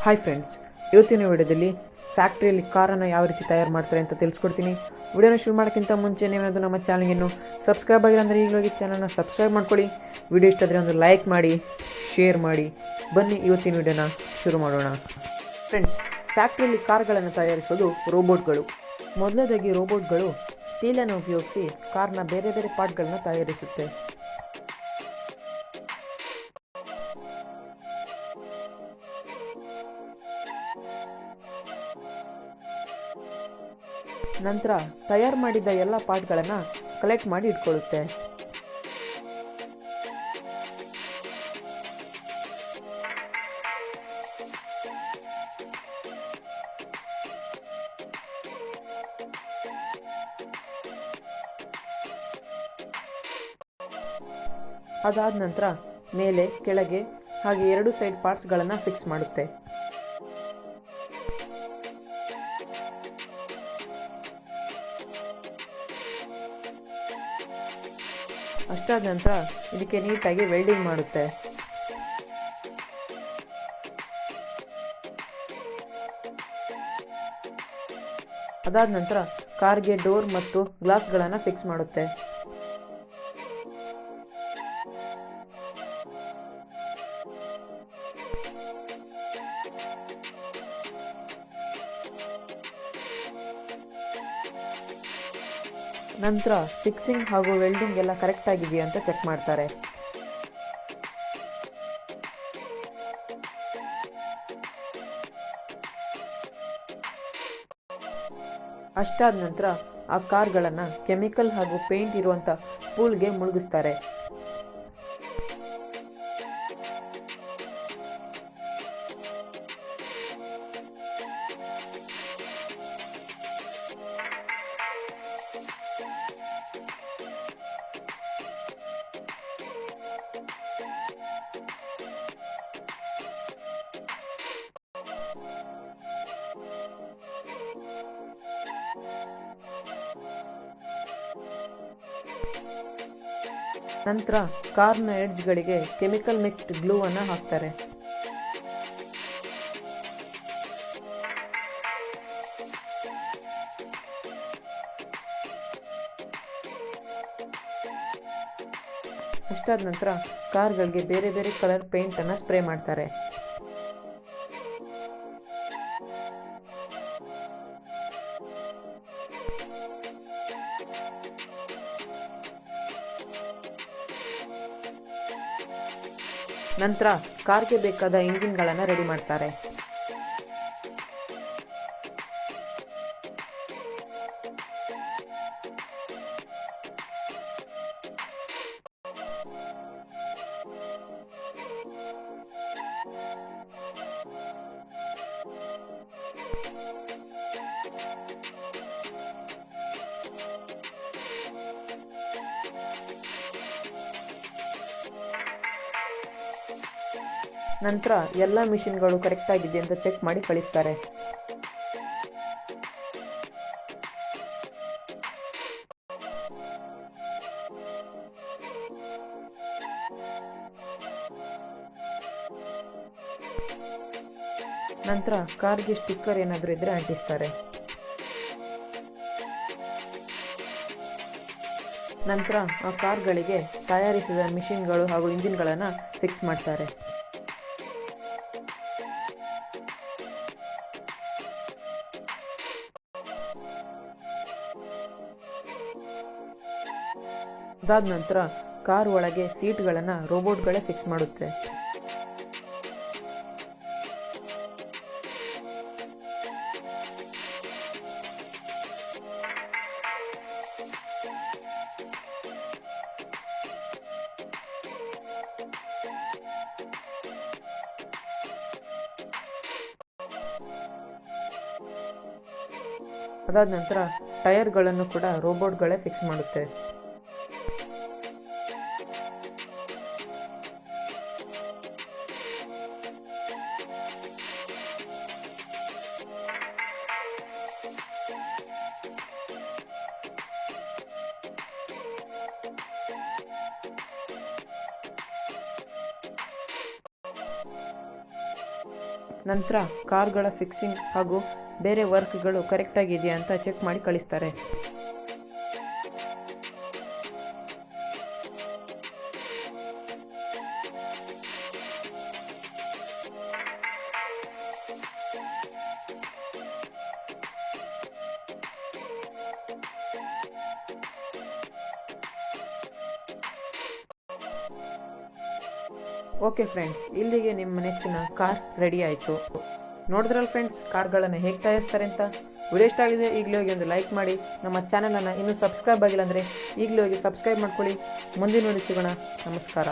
Hi friends, ಇವತ್ತಿನ ವಿಡಿಯೋದಲ್ಲಿ ಫ್ಯಾಕ್ಟ್ರಿಯಲ್ಲಿ ಕಾರನ್ನು ಯಾವ ರೀತಿ ತಯಾರು ಮಾಡ್ತಾರೆ ಅಂತ ತಿಳಿಸ್ಕೊಡ್ತೀನಿ. ವಿಡಿಯೋನ ಶುರು ಮಾಡೋಕ್ಕಿಂತ ಮುಂಚೆ ನೀವೇನಾದರೂ ನಮ್ಮ ಚಾನಲ್ಗೆ ಇನ್ನೂ ಸಬ್ಸ್ಕ್ರೈಬ್ ಆಗಿಲ್ಲ ಅಂದರೆ ಈಗಲೋಗಿ ಚಾನಲ್ನ ಸಬ್ಸ್ಕ್ರೈಬ್ ಮಾಡ್ಕೊಳ್ಳಿ. ವಿಡಿಯೋ ಇಷ್ಟ ಆದರೆ ಒಂದು ಲೈಕ್ ಮಾಡಿ, ಶೇರ್ ಮಾಡಿ. ಬನ್ನಿ ಇವತ್ತಿನ ವಿಡಿಯೋನ ಶುರು ಮಾಡೋಣ. ಫ್ರೆಂಡ್ಸ್, ಫ್ಯಾಕ್ಟ್ರಿಯಲ್ಲಿ ಕಾರ್ಗಳನ್ನು ತಯಾರಿಸೋದು ರೋಬೋಟ್ಗಳು. ಮೊದಲನೇದಾಗಿ ರೋಬೋಟ್ಗಳು ಸ್ಟೀಲನ್ನು ಉಪಯೋಗಿಸಿ ಕಾರ್ನ ಬೇರೆ ಬೇರೆ ಪಾರ್ಟ್ಗಳನ್ನ ತಯಾರಿಸುತ್ತೆ. ನಂತರ ತಯಾರು ಮಾಡಿದ ಎಲ್ಲ ಪಾರ್ಟ್ಗಳನ್ನು ಕಲೆಕ್ಟ್ ಮಾಡಿ ಇಟ್ಕೊಳ್ಳುತ್ತೆ. ಅದಾದ ನಂತರ ಮೇಲೆ, ಕೆಳಗೆ ಹಾಗೆ 2 ಸೈಡ್ ಪಾರ್ಟ್ಸ್ಗಳನ್ನು ಫಿಕ್ಸ್ ಮಾಡುತ್ತೆ. ಅಷ್ಟಾದ ನಂತರ ಇದಕ್ಕೆ ನೀಟಾಗಿ ವೆಲ್ಡಿಂಗ್ ಮಾಡುತ್ತೆ. ಅದಾದ ನಂತರ ಕಾರ್ಗೆ ಡೋರ್ ಮತ್ತು ಗ್ಲಾಸ್ಗಳನ್ನು ಫಿಕ್ಸ್ ಮಾಡುತ್ತೆ. ನಂತರ ಫಿಕ್ಸಿಂಗ್ ಹಾಗೂ ವೆಲ್ಡಿಂಗ್ ಎಲ್ಲ ಕರೆಕ್ಟ್ ಆಗಿದೆಯಾ ಅಂತ ಚೆಕ್ ಮಾಡ್ತಾರೆ. ಅಷ್ಟಾದ ನಂತರ ಆ ಕಾರ್ಗಳನ್ನು ಕೆಮಿಕಲ್ ಹಾಗೂ ಪೇಂಟ್ ಇರುವಂಥ ಪೂಲ್ಗೆ ಮುಳುಗಿಸ್ತಾರೆ. ನಂತರ ಕಾರ್ನ ಎಡ್ಜ್ಗಳಿಗೆ ಕೆಮಿಕಲ್ ಮಿಕ್ಸ್ಡ್ ಗ್ಲೂ ಅನ್ನು ಹಾಕ್ತಾರೆ. ಅಷ್ಟಾದ ನಂತರ ಕಾರ್ಗಳಿಗೆ ಬೇರೆ ಬೇರೆ ಕಲರ್ ಪೇಂಟ್ ಅನ್ನು ಸ್ಪ್ರೇ ಮಾಡ್ತಾರೆ. ನಂತರ ಕಾರ್ಗೆ ಬೇಕಾದ ಇಂಜಿನ್ಗಳನ್ನು ರೆಡಿ ಮಾಡ್ತಾರೆ. ನಂತರ ಎಲ್ಲ ಮಿಷಿನ್ಗಳು ಕರೆಕ್ಟ್ ಆಗಿದೆ ಅಂತ ಚೆಕ್ ಮಾಡಿ ಕಳಿಸ್ತಾರೆ. ನಂತರ ಕಾರ್ಗೆ ಸ್ಟಿಕ್ಕರ್ ಏನಾದರೂ ಇದ್ರೆ ಅಂಟಿಸ್ತಾರೆ. ನಂತರ ಆ ಕಾರ್ಗಳಿಗೆ ತಯಾರಿಸಿದ ಮಿಷಿನ್ಗಳು ಹಾಗೂ ಇಂಜಿನ್ಗಳನ್ನು ಫಿಕ್ಸ್ ಮಾಡ್ತಾರೆ. ಅದಾದ ನಂತರ ಕಾರ್ ಒಳಗೆ ಸೀಟ್ಗಳನ್ನು ರೋಬೋಟ್ಗಳೇ ಫಿಕ್ಸ್ ಮಾಡುತ್ತೆ. ಅದಾದ ನಂತರ ಟೈರ್ಗಳನ್ನು ಕೂಡ ರೋಬೋಟ್ಗಳೇ ಫಿಕ್ಸ್ ಮಾಡುತ್ತೆ. ನಂತರ ಕಾರ್ಗಳ ಫಿಕ್ಸಿಂಗ್ ಹಾಗೂ ಬೇರೆ ವರ್ಕ್ಗಳು ಕರೆಕ್ಟಾಗಿದೆಯಾ ಅಂತ ಚೆಕ್ ಮಾಡಿ ಕಳಿಸ್ತಾರೆ. ಓಕೆ ಫ್ರೆಂಡ್ಸ್, ಇಲ್ಲಿಗೆ ನಿಮ್ಮ ನೆಚ್ಚಿನ ಕಾರ್ ರೆಡಿ ಆಯಿತು. ನೋಡಿದ್ರಲ್ಲ ಫ್ರೆಂಡ್ಸ್, ಕಾರ್ಗಳನ್ನು ಹೇಗೆ ತಯಾರಿಸ್ತಾರೆ ಅಂತ. ವಿಡಿಯೋ ಇಷ್ಟ ಆಗಿದೆ ಈಗಲೇ ಹೋಗಿ ಒಂದು ಲೈಕ್ ಮಾಡಿ. ನಮ್ಮ ಚಾನಲನ್ನು ಇನ್ನೂ ಸಬ್ಸ್ಕ್ರೈಬ್ ಆಗಿಲ್ಲ ಅಂದರೆ ಈಗಲೇ ಹೋಗಿ ಸಬ್ಸ್ಕ್ರೈಬ್ ಮಾಡ್ಕೊಳ್ಳಿ. ಮುಂದಿನ ವಿಡಿಯೋ ಸಿಗೋಣ. ನಮಸ್ಕಾರ.